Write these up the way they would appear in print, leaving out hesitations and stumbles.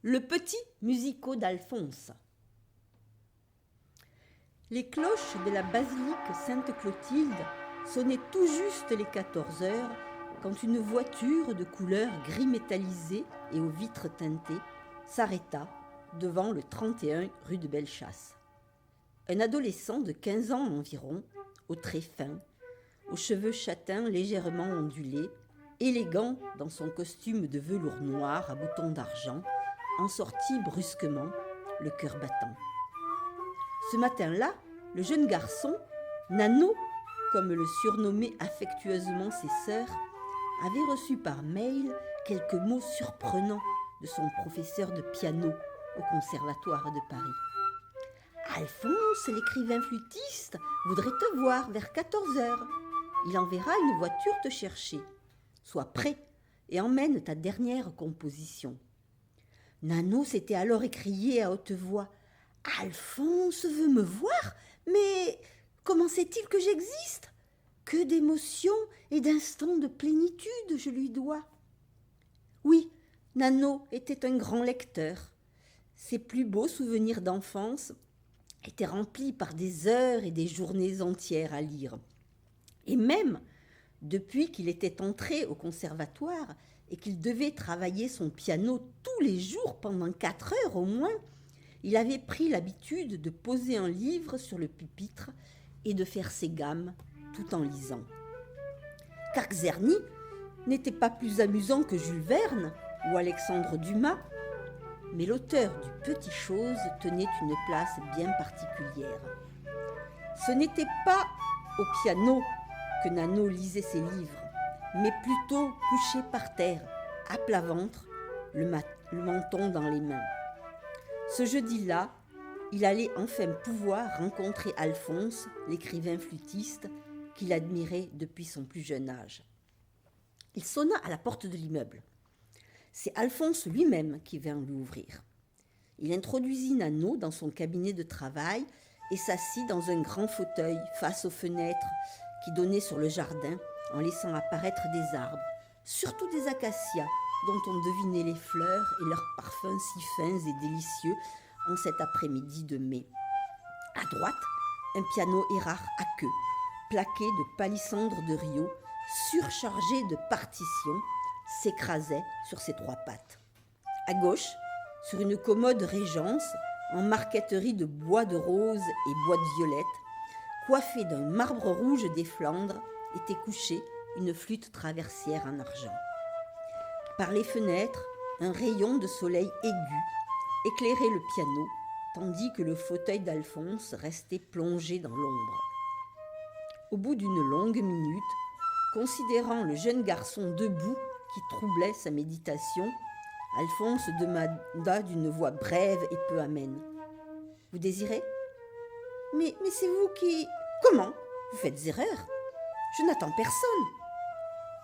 Le petit musico d'Alphonse. Les cloches de la basilique Sainte-Clotilde sonnaient tout juste les 14 heures quand une voiture de couleur gris métallisé et aux vitres teintées s'arrêta devant le 31 rue de Bellechasse. Un adolescent de 15 ans environ, aux traits fins, aux cheveux châtains légèrement ondulés, élégant dans son costume de velours noir à boutons d'argent, en sortit brusquement, le cœur battant. Ce matin-là, le jeune garçon, Nano, comme le surnommaient affectueusement ses sœurs, avait reçu par mail quelques mots surprenants de son professeur de piano au Conservatoire de Paris. « Alphonse, l'écrivain flûtiste, voudrait te voir vers 14 heures. Il enverra une voiture te chercher. Sois prêt et emmène ta dernière composition. » Nano s'était alors écrié à haute voix. « Alphonse veut me voir, mais comment sait-il que j'existe ? Que d'émotions et d'instants de plénitude je lui dois. » Oui, Nano était un grand lecteur. Ses plus beaux souvenirs d'enfance étaient remplis par des heures et des journées entières à lire. Et même, depuis qu'il était entré au conservatoire et qu'il devait travailler son piano tous les jours pendant 4 heures au moins, il avait pris l'habitude de poser un livre sur le pupitre et de faire ses gammes tout en lisant. Car Czerny n'était pas plus amusant que Jules Verne ou Alexandre Dumas, mais l'auteur du Petit Chose tenait une place bien particulière. Ce n'était pas au piano que Nano lisait ses livres, mais plutôt couché par terre, à plat ventre, le menton dans les mains. Ce jeudi-là, il allait enfin pouvoir rencontrer Alphonse, l'écrivain flûtiste, qu'il admirait depuis son plus jeune âge. Il sonna à la porte de l'immeuble. C'est Alphonse lui-même qui vint lui ouvrir. Il introduisit Nano dans son cabinet de travail et s'assit dans un grand fauteuil face aux fenêtres qui donnaient sur le jardin en laissant apparaître des arbres, surtout des acacias dont on devinait les fleurs et leurs parfums si fins et délicieux en cet après-midi de mai. À droite, un piano Erard à queue, plaqué de palissandre de Rio, surchargé de partitions, s'écrasait sur ses 3 pattes. À gauche, sur une commode Régence, en marqueterie de bois de rose et bois de violette, coiffée d'un marbre rouge des Flandres, était couchée une flûte traversière en argent. Par les fenêtres, un rayon de soleil aigu éclairait le piano, tandis que le fauteuil d'Alphonse restait plongé dans l'ombre. Au bout d'une longue minute, considérant le jeune garçon debout qui troublait sa méditation, Alphonse demanda d'une voix brève et peu amène. « Vous désirez ? Mais c'est vous qui... Comment ? Vous faites erreur ? Je n'attends personne. »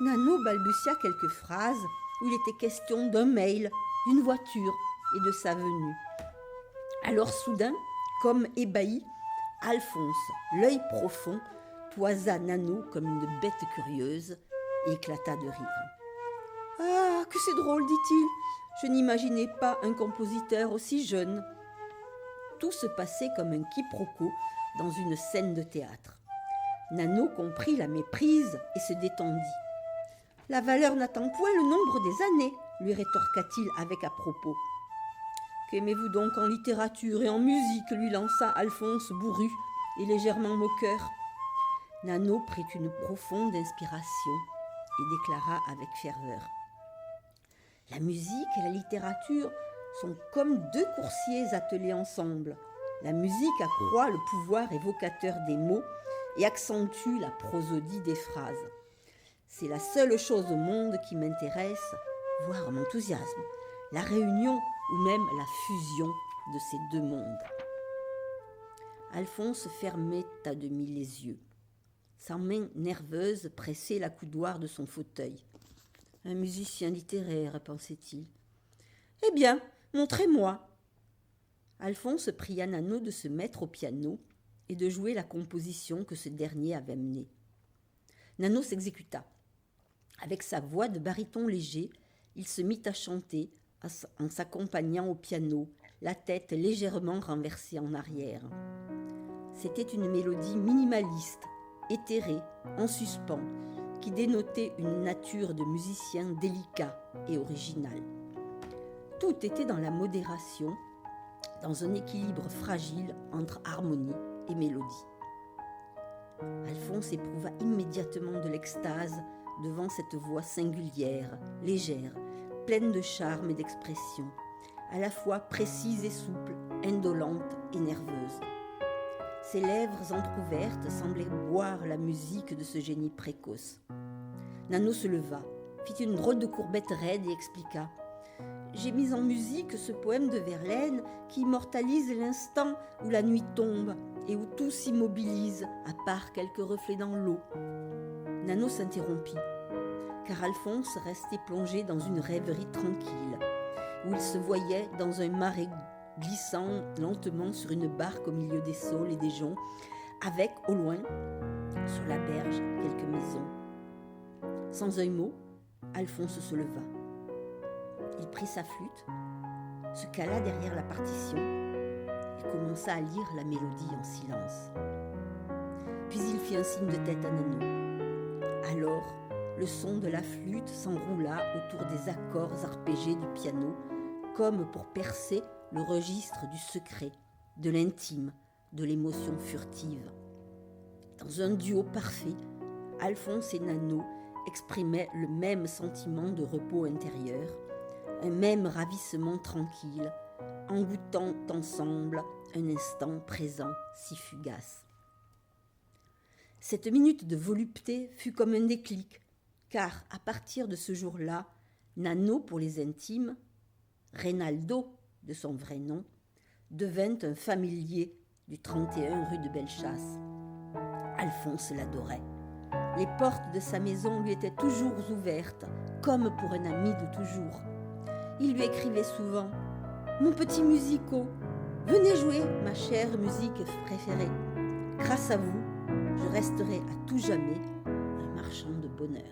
Nano balbutia quelques phrases où il était question d'un mail, d'une voiture et de sa venue. Alors soudain, comme ébahi, Alphonse, l'œil profond, toisa Nano comme une bête curieuse et éclata de rire. « Ah, que c'est drôle, dit-il. Je n'imaginais pas un compositeur aussi jeune. » Tout se passait comme un quiproquo dans une scène de théâtre. Nano comprit la méprise et se détendit. « La valeur n'attend point le nombre des années, lui rétorqua-t-il avec à-propos. « Qu'aimez-vous donc en littérature et en musique ?» lui lança Alphonse bourru et légèrement moqueur. Nano prit une profonde inspiration et déclara avec ferveur. « La musique et la littérature sont comme 2 coursiers attelés ensemble. La musique accroît le pouvoir évocateur des mots et accentue la prosodie des phrases. C'est la seule chose au monde qui m'intéresse, voire m'enthousiasme, la réunion ou même la fusion de ces 2 mondes. » Alphonse fermait à demi les yeux. Sa main nerveuse pressait l'accoudoir de son fauteuil. « Un musicien littéraire, pensait-il. Eh bien, montrez-moi. » Alphonse pria Nano de se mettre au piano et de jouer la composition que ce dernier avait menée. Nano s'exécuta. Avec sa voix de baryton léger, il se mit à chanter en s'accompagnant au piano, la tête légèrement renversée en arrière. C'était une mélodie minimaliste, éthérée, en suspens, qui dénotait une nature de musicien délicat et original. Tout était dans la modération, dans un équilibre fragile entre harmonie et mélodie. Alphonse éprouva immédiatement de l'extase devant cette voix singulière, légère, pleine de charme et d'expression, à la fois précise et souple, indolente et nerveuse. Ses lèvres entr'ouvertes semblaient boire la musique de ce génie précoce. Nano se leva, fit une drôle de courbette raide et expliqua « J'ai mis en musique ce poème de Verlaine qui immortalise l'instant où la nuit tombe et où tout s'immobilise, à part quelques reflets dans l'eau. » Nano s'interrompit, car Alphonse restait plongé dans une rêverie tranquille, où il se voyait dans un marais glissant lentement sur une barque au milieu des saules et des joncs, avec, au loin, sur la berge, quelques maisons. Sans un mot, Alphonse se leva. Il prit sa flûte, se cala derrière la partition et commença à lire la mélodie en silence. Puis il fit un signe de tête à Nano. Alors, le son de la flûte s'enroula autour des accords arpégés du piano, comme pour percer le registre du secret, de l'intime, de l'émotion furtive. Dans un duo parfait, Alphonse et Nano exprimaient le même sentiment de repos intérieur, un même ravissement tranquille, en goûtant ensemble un instant présent si fugace. Cette minute de volupté fut comme un déclic, car à partir de ce jour-là, Nano, pour les intimes, Reynaldo, de son vrai nom, devint un familier du 31 rue de Bellechasse. Alphonse l'adorait. Les portes de sa maison lui étaient toujours ouvertes, comme pour un ami de toujours. Il lui écrivait souvent « Mon petit musico, venez jouer ma chère musique préférée. Grâce à vous, je resterai à tout jamais un marchand de bonheur. »